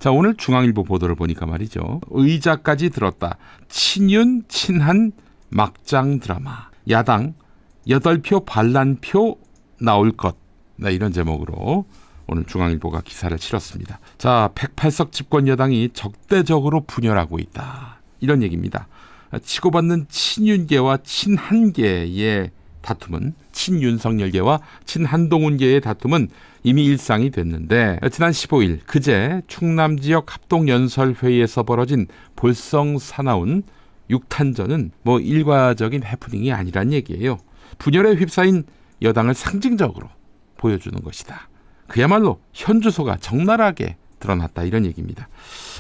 자, 오늘 중앙일보 보도를 보니까 말이죠. 의자까지 들었다. 친윤 친한 막장 드라마. 야당 8표 반란표 나올 것. 네, 이런 제목으로 오늘 중앙일보가 기사를 실었습니다. 자, 108석 집권 여당이 적대적으로 분열하고 있다. 이런 얘기입니다. 치고받는 친윤계와 친한계의 다툼은, 친윤석열계와 친한동훈계의 다툼은 이미 일상이 됐는데, 지난 15일 그제 충남 지역 합동연설회의에서 벌어진 볼성 사나운 6탄전은 일과적인 해프닝이 아니란 얘기예요. 분열에 휩싸인 여당을 상징적으로 보여주는 것이다. 그야말로 현주소가 적나라하게 드러났다, 이런 얘기입니다.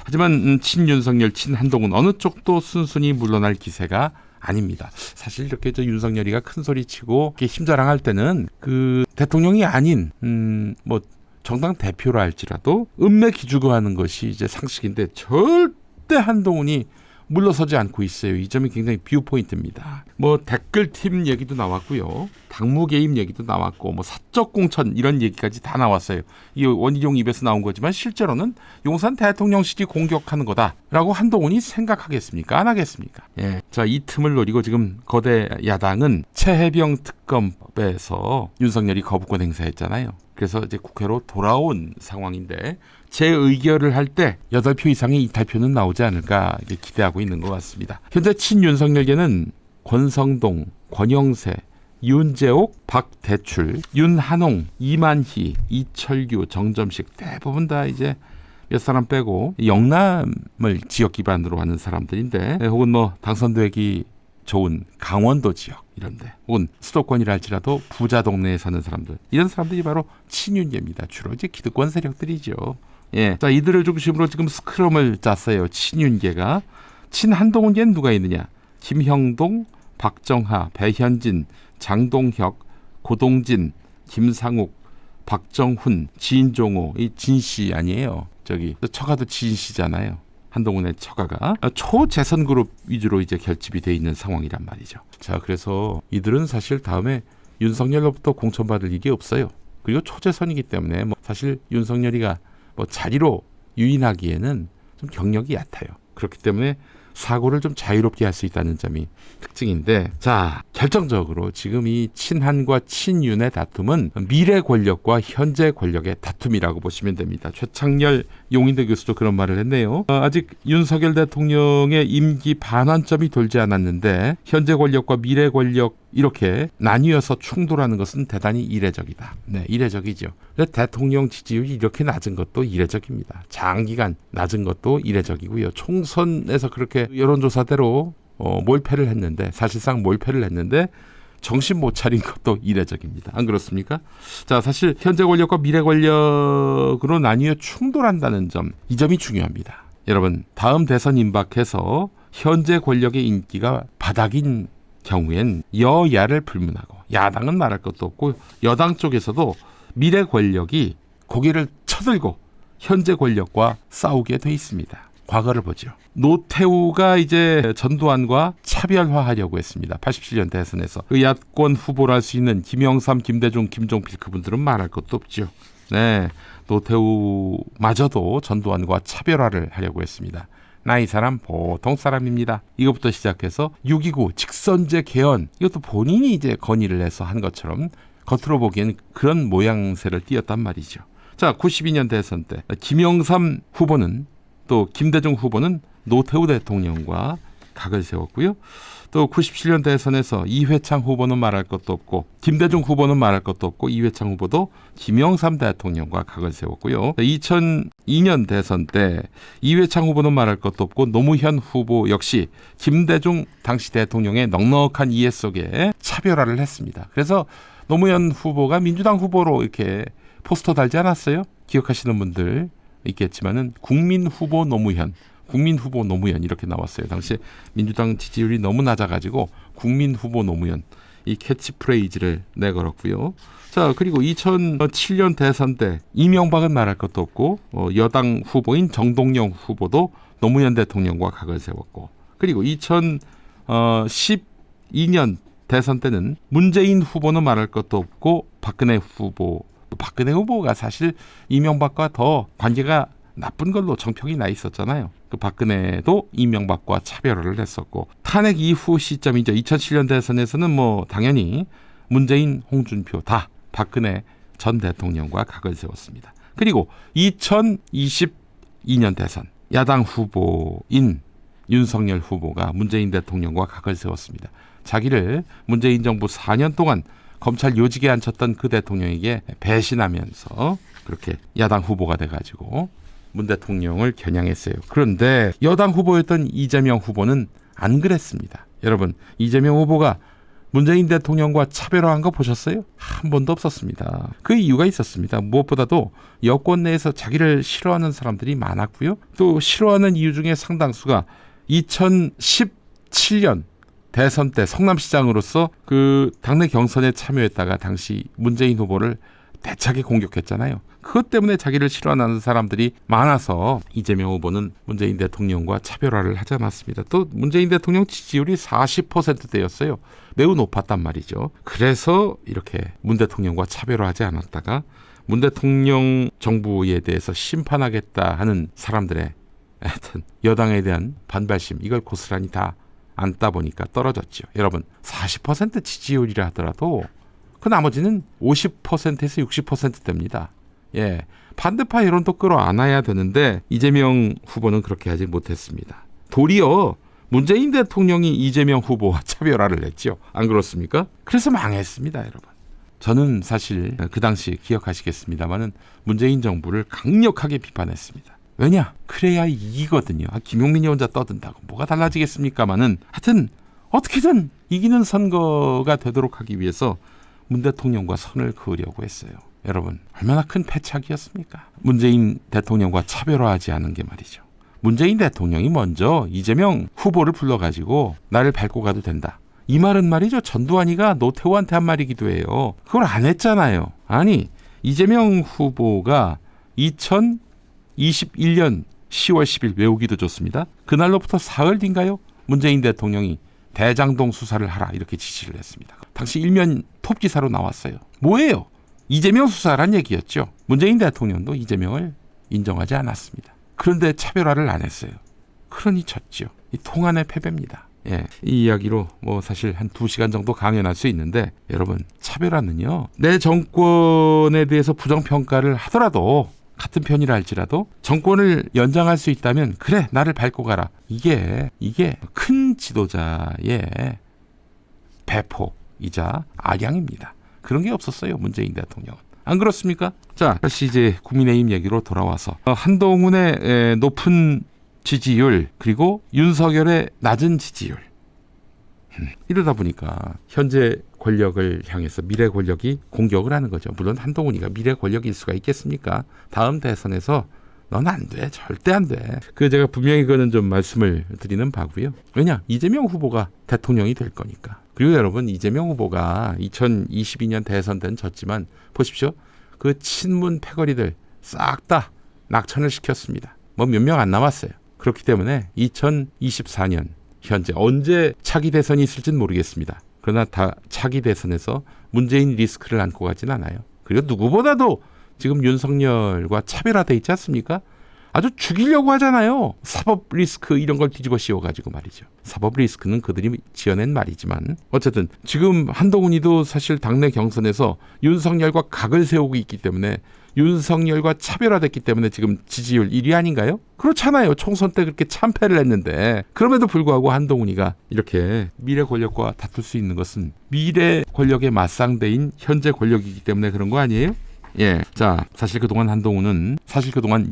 하지만 친윤석열, 친한동훈 어느 쪽도 순순히 물러날 기세가 아닙니다. 사실 이렇게 윤석열이가 큰 소리치고 힘자랑할 때는 그 대통령이 아닌 정당 대표라 할지라도 음매 기주고 하는 것이 이제 상식인데, 절대 한동훈이 물러서지 않고 있어요. 이 점이 굉장히 뷰 포인트입니다. 댓글팀 얘기도 나왔고요, 당무 개입 얘기도 나왔고, 사적 공천 이런 얘기까지 다 나왔어요. 이 원희룡 입에서 나온 거지만 실제로는 용산 대통령실이 공격하는 거다라고 한동훈이 생각하겠습니까? 안 하겠습니까? 예. 자, 이 틈을 노리고 지금 거대 야당은 최혜병 특검법에서 윤석열이 거부권 행사했잖아요. 그래서 이제 국회로 돌아온 상황인데, 재의결을 할 때 8표 이상의 이탈표는 나오지 않을까 기대하고 있는 것 같습니다. 현재 친윤석열계는 권성동, 권영세, 윤재옥, 박대출, 윤한홍, 이만희, 이철규, 정점식 대부분 다 이제 몇 사람 빼고 영남을 지역 기반으로 하는 사람들인데, 혹은 당선되기 좋은 강원도 지역 이런데, 혹은 수도권이라 할지라도 부자 동네에 사는 사람들, 이런 사람들이 바로 친윤계입니다. 주로 이제 기득권 세력들이죠. 예. 자, 이들을 중심으로 지금 스크럼을 짰어요. 친윤계가. 친한동훈계는 누가 있느냐? 김형동, 박정하, 배현진, 장동혁, 고동진, 김상욱, 박정훈, 진종호. 이 진씨 아니에요. 처가도 진씨잖아요. 한동훈의 처가가 초재선 그룹 위주로 이제 결집이 돼 있는 상황이란 말이죠. 자, 그래서 이들은 사실 다음에 윤석열로부터 공천받을 일이 없어요. 그리고 초재선이기 때문에 사실 윤석열이가 자리로 유인하기에는 좀 경력이 얕아요. 그렇기 때문에 사고를 좀 자유롭게 할 수 있다는 점이 특징인데, 자, 결정적으로 지금 이 친한과 친윤의 다툼은 미래 권력과 현재 권력의 다툼이라고 보시면 됩니다. 최창렬 용인대 교수도 그런 말을 했네요. 아직 윤석열 대통령의 임기 반환점이 돌지 않았는데 현재 권력과 미래 권력 이렇게 나뉘어서 충돌하는 것은 대단히 이례적이다. 네, 이례적이죠. 대통령 지지율이 이렇게 낮은 것도 이례적입니다. 장기간 낮은 것도 이례적이고요. 총선에서 그렇게 여론조사대로 몰패를 했는데, 사실상 몰패를 했는데 정신 못 차린 것도 이례적입니다. 안 그렇습니까? 자, 사실 현재 권력과 미래 권력으로 나뉘어 충돌한다는 점, 이 점이 중요합니다. 여러분, 다음 대선 임박해서 현재 권력의 인기가 바닥인 경우엔 여야를 불문하고, 야당은 말할 것도 없고 여당 쪽에서도 미래 권력이 고개를 쳐들고 현재 권력과 싸우게 돼 있습니다. 과거를 보죠. 노태우가 이제 전두환과 차별화하려고 했습니다. 87년 대선에서. 그 야권 후보를 할 수 있는 김영삼, 김대중, 김종필, 그분들은 말할 것도 없죠. 네, 노태우마저도 전두환과 차별화를 하려고 했습니다. 나 이 사람 보통 사람입니다. 이것부터 시작해서 6.29 직선제 개헌, 이것도 본인이 이제 건의를 해서 한 것처럼 겉으로 보기에는 그런 모양새를 띄었단 말이죠. 자, 92년 대선 때 김영삼 후보는, 또 김대중 후보는 노태우 대통령과 각을 세웠고요. 또 97년 대선에서 이회창 후보는 말할 것도 없고, 김대중 후보는 말할 것도 없고, 이회창 후보도 김영삼 대통령과 각을 세웠고요. 2002년 대선 때 이회창 후보는 말할 것도 없고, 노무현 후보 역시 김대중 당시 대통령의 넉넉한 이해 속에 차별화를 했습니다. 그래서 노무현 후보가 민주당 후보로 이렇게 포스터 달지 않았어요? 기억하시는 분들 있겠지만은 국민 후보 노무현 이렇게 나왔어요. 당시 민주당 지지율이 너무 낮아가지고 국민 후보 노무현, 이 캐치프레이즈를 내걸었고요. 자, 그리고 2007년 대선 때 이명박은 말할 것도 없고, 여당 후보인 정동영 후보도 노무현 대통령과 각을 세웠고, 그리고 2012년 대선 때는 문재인 후보는 말할 것도 없고, 박근혜 후보가 사실 이명박과 더 관계가 나쁜 걸로 정평이 나 있었잖아요. 그 박근혜도 이명박과 차별화를 했었고 탄핵 이후 시점이죠. 2007년 대선에서는 뭐 당연히 문재인, 홍준표 다 박근혜 전 대통령과 각을 세웠습니다. 그리고 2022년 대선 야당 후보인 윤석열 후보가 문재인 대통령과 각을 세웠습니다. 자기를 문재인 정부 4년 동안 검찰 요직에 앉혔던 그 대통령에게 배신하면서 그렇게 야당 후보가 돼가지고 문 대통령을 겨냥했어요. 그런데 여당 후보였던 이재명 후보는 안 그랬습니다. 여러분, 이재명 후보가 문재인 대통령과 차별화한 거 보셨어요? 한 번도 없었습니다. 그 이유가 있었습니다. 무엇보다도 여권 내에서 자기를 싫어하는 사람들이 많았고요. 또 싫어하는 이유 중에 상당수가 2017년 대선 때 성남시장으로서 그 당내 경선에 참여했다가 당시 문재인 후보를 대차게 공격했잖아요. 그것 때문에 자기를 싫어하는 사람들이 많아서 이재명 후보는 문재인 대통령과 차별화를 하지 않았습니다. 또 문재인 대통령 지지율이 40%대였어요. 매우 높았단 말이죠. 그래서 이렇게 문 대통령과 차별화하지 않았다가 문 대통령 정부에 대해서 심판하겠다 하는 사람들의 하여튼 여당에 대한 반발심 이걸 고스란히 다 안다 보니까 떨어졌죠. 여러분 40% 지지율이라 하더라도 그 나머지는 50%에서 60%대입니다. 예, 반대파 여론도 끌어안아야 되는데 이재명 후보는 그렇게 하지 못했습니다. 도리어 문재인 대통령이 이재명 후보와 차별화를 했죠. 안 그렇습니까? 그래서 망했습니다, 여러분. 저는 사실 그 당시 기억하시겠습니다마는 문재인 정부를 강력하게 비판했습니다. 왜냐? 그래야 이기거든요. 김용민이 혼자 떠든다고 뭐가 달라지겠습니까마는 하여튼 어떻게든 이기는 선거가 되도록 하기 위해서 문 대통령과 선을 그으려고 했어요. 여러분 얼마나 큰 패착이었습니까? 문재인 대통령과 차별화하지 않은 게 말이죠. 문재인 대통령이 먼저 이재명 후보를 불러가지고 나를 밟고 가도 된다. 이 말은 말이죠. 전두환이가 노태우한테 한 말이기도 해요. 그걸 안 했잖아요. 아니 이재명 후보가 2021년 10월 10일 외우기도 좋습니다. 그날로부터 사흘 뒤인가요? 문재인 대통령이 대장동 수사를 하라 이렇게 지시를 했습니다. 당시 일면 톱기사로 나왔어요. 뭐예요? 이재명 수사란 얘기였죠. 문재인 대통령도 이재명을 인정하지 않았습니다. 그런데 차별화를 안 했어요. 그러니 졌죠. 이 통한의 패배입니다. 예, 이 이야기로 뭐 사실 한 2시간 정도 강연할 수 있는데 여러분 차별화는요. 내 정권에 대해서 부정평가를 하더라도 같은 편이라 할지라도 정권을 연장할 수 있다면 그래 나를 밟고 가라. 이게 큰 지도자의 배포이자 아량입니다. 그런 게 없었어요. 문재인 대통령은. 안 그렇습니까? 자, 다시 이제 국민의힘 얘기로 돌아와서 한동훈의 높은 지지율 그리고 윤석열의 낮은 지지율 이러다 보니까 현재 권력을 향해서 미래 권력이 공격을 하는 거죠. 물론 한동훈이가 미래 권력일 수가 있겠습니까? 다음 대선에서 넌 안 돼. 절대 안 돼. 제가 분명히 그거는 좀 말씀을 드리는 바고요. 왜냐? 이재명 후보가 대통령이 될 거니까. 그리고 여러분 이재명 후보가 2022년 대선 때는 졌지만 보십시오. 그 친문 패거리들 싹 다 낙천을 시켰습니다. 뭐 몇 명 안 남았어요. 그렇기 때문에 2024년 현재 언제 차기 대선이 있을지는 모르겠습니다. 그러나 다 차기 대선에서 문재인 리스크를 안고 가진 않아요. 그리고 누구보다도 지금 윤석열과 차별화돼 있지 않습니까? 아주 죽이려고 하잖아요. 사법 리스크 이런 걸 뒤집어 씌워가지고 말이죠. 사법 리스크는 그들이 지어낸 말이지만 어쨌든 지금 한동훈이도 사실 당내 경선에서 윤석열과 각을 세우고 있기 때문에 윤석열과 차별화됐기 때문에 지금 지지율 1위 아닌가요? 그렇잖아요. 총선 때 그렇게 참패를 했는데 그럼에도 불구하고 한동훈이가 이렇게 미래 권력과 다툴 수 있는 것은 미래 권력의 맞상대인 현재 권력이기 때문에 그런 거 아니에요? 예, 자 사실 그동안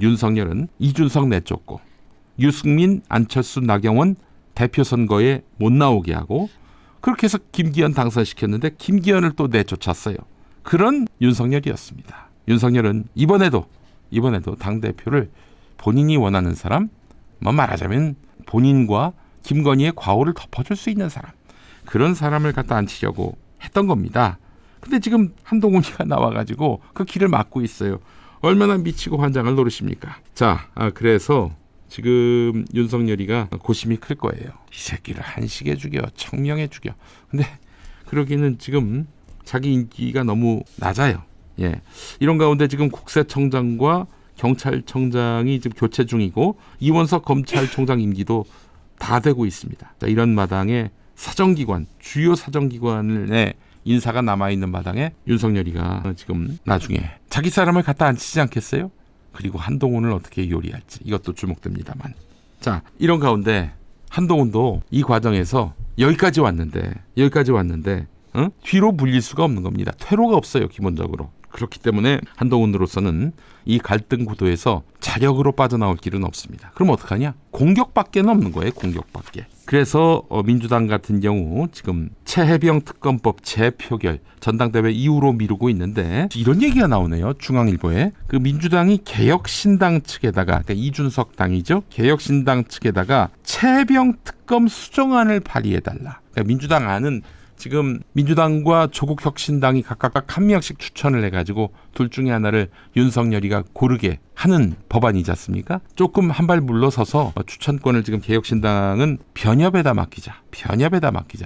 윤석열은 이준석 내쫓고 유승민, 안철수, 나경원 대표 선거에 못 나오게 하고 그렇게 해서 김기현 당선시켰는데 김기현을 또 내쫓았어요. 그런 윤석열이었습니다. 윤석열은 이번에도 당대표를 본인이 원하는 사람, 뭐 말하자면 본인과 김건희의 과오를 덮어줄 수 있는 사람, 그런 사람을 갖다 앉히려고 했던 겁니다. 근데 지금 한동훈이가 나와가지고 그 길을 막고 있어요. 얼마나 미치고 환장을 노릇입니까? 자, 그래서 지금 윤석열이가 고심이 클 거예요. 이 새끼를 한식에 죽여, 청명에 죽여. 근데 그러기는 지금 자기 인기가 너무 낮아요. 예, 이런 가운데 지금 국세청장과 경찰청장이 지금 교체 중이고 이원석 검찰총장 임기도 다 되고 있습니다. 자, 이런 마당에 사정기관, 주요 사정기관의 인사가 남아있는 마당에 윤석열이가 지금 나중에 자기 사람을 갖다 앉히지 않겠어요? 그리고 한동훈을 어떻게 요리할지 이것도 주목됩니다만. 자, 이런 가운데 한동훈도 이 과정에서 여기까지 왔는데 뒤로 물릴 수가 없는 겁니다. 퇴로가 없어요, 기본적으로. 그렇기 때문에 한동훈으로서는 이 갈등 구도에서 자력으로 빠져나올 길은 없습니다. 그럼 어떡하냐? 공격밖에 없는 거예요, 공격밖에. 그래서 민주당 같은 경우 지금 최혜병 특검법 재표결 전당대회 이후로 미루고 있는데 이런 얘기가 나오네요. 중앙일보에. 그 민주당이 개혁신당 측에다가, 그러니까 이준석 당이죠. 개혁신당 측에다가 최혜병 특검 수정안을 발의해달라. 그러니까 민주당 안은 지금 민주당과 조국혁신당이 각각 한 명씩 추천을 해가지고 둘 중에 하나를 윤석열이가 고르게 하는 법안이지 않습니까? 조금 한 발 물러서서 추천권을 지금 개혁신당은 변협에다 맡기자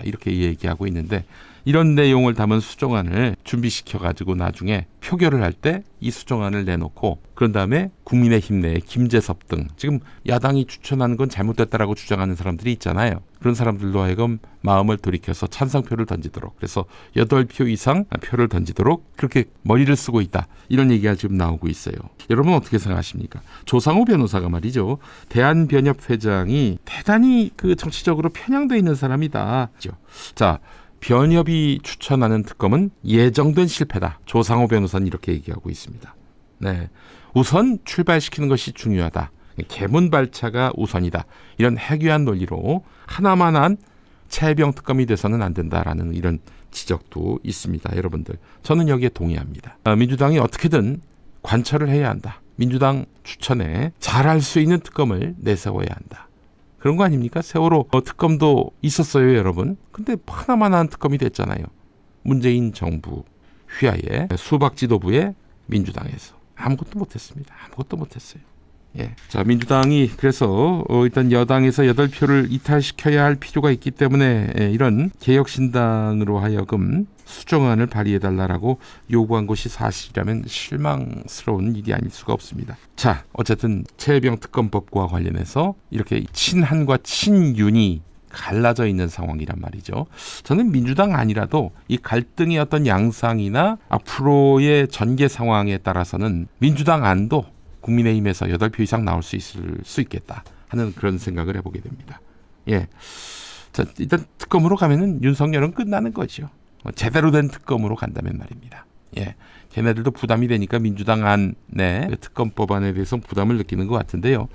이렇게 얘기하고 있는데, 이런 내용을 담은 수정안을 준비시켜가지고 나중에 표결을 할 때 이 수정안을 내놓고, 그런 다음에 국민의힘 내에 김재섭 등 지금 야당이 추천하는 건 잘못됐다라고 주장하는 사람들이 있잖아요. 그런 사람들로 하여금 마음을 돌이켜서 찬성표를 던지도록, 그래서 8표 이상 표를 던지도록 그렇게 머리를 쓰고 있다, 이런 얘기가 지금 나오고 있어요. 여러분 어떻게 생각하십니까? 조상우 변호사가 말이죠, 대한변협회장이 대단히 그 정치적으로 편향되어 있는 사람이다. 자, 변협이 추천하는 특검은 예정된 실패다. 조상호 변호사는 이렇게 얘기하고 있습니다. 네, 우선 출발시키는 것이 중요하다. 개문발차가 우선이다. 이런 해괴한 논리로 하나만한 최혜병 특검이 돼서는 안 된다라는 이런 지적도 있습니다. 여러분들, 저는 여기에 동의합니다. 민주당이 어떻게든 관철을 해야 한다. 민주당 추천에 잘할 수 있는 특검을 내세워야 한다. 그런 거 아닙니까? 세월호 특검도 있었어요, 여러분. 근데 하나만한 특검이 됐잖아요. 문재인 정부 휘하에 수박 지도부의 민주당에서 아무것도 못했습니다. 아무것도 못했어요. 예. 자, 민주당이 그래서 일단 여당에서 8표를 이탈시켜야 할 필요가 있기 때문에 이런 개혁신당으로 하여금 수정안을 발의해달라고 요구한 것이 사실이라면 실망스러운 일이 아닐 수가 없습니다. 자, 어쨌든 최혜병 특검법과 관련해서 이렇게 친한과 친윤이 갈라져 있는 상황이란 말이죠. 저는 민주당 아니라도 이 갈등의 어떤 양상이나 앞으로의 전개 상황에 따라서는 민주당 안도 국민의힘에서 8표 이상 나올 수 있을 수 있겠다 하는 그런 생각을 해보게 됩니다. 예. 자, 일단 특검으로 가면은 윤석열은 끝나는 거죠. 제대로 된 특검으로 간다면 말입니다. 예. 걔네들도 부담이 되니까 민주당 안에 특검 법안에 대해서 부담을 느끼는 것 같은데요.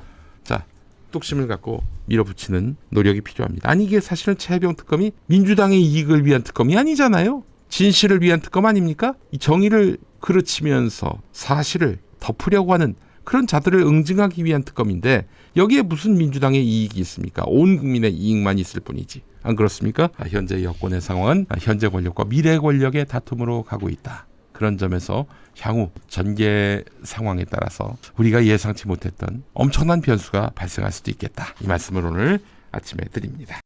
자, 뚝심을 갖고 밀어붙이는 노력이 필요합니다. 아니, 이게 사실은 최혜병 특검이 민주당의 이익을 위한 특검이 아니잖아요. 진실을 위한 특검 아닙니까? 이 정의를 그르치면서 사실을 덮으려고 하는 그런 자들을 응징하기 위한 특검인데, 여기에 무슨 민주당의 이익이 있습니까? 온 국민의 이익만 있을 뿐이지. 안 그렇습니까? 현재 여권의 상황은 현재 권력과 미래 권력의 다툼으로 가고 있다. 그런 점에서 향후 전개 상황에 따라서 우리가 예상치 못했던 엄청난 변수가 발생할 수도 있겠다. 이 말씀을 오늘 아침에 드립니다.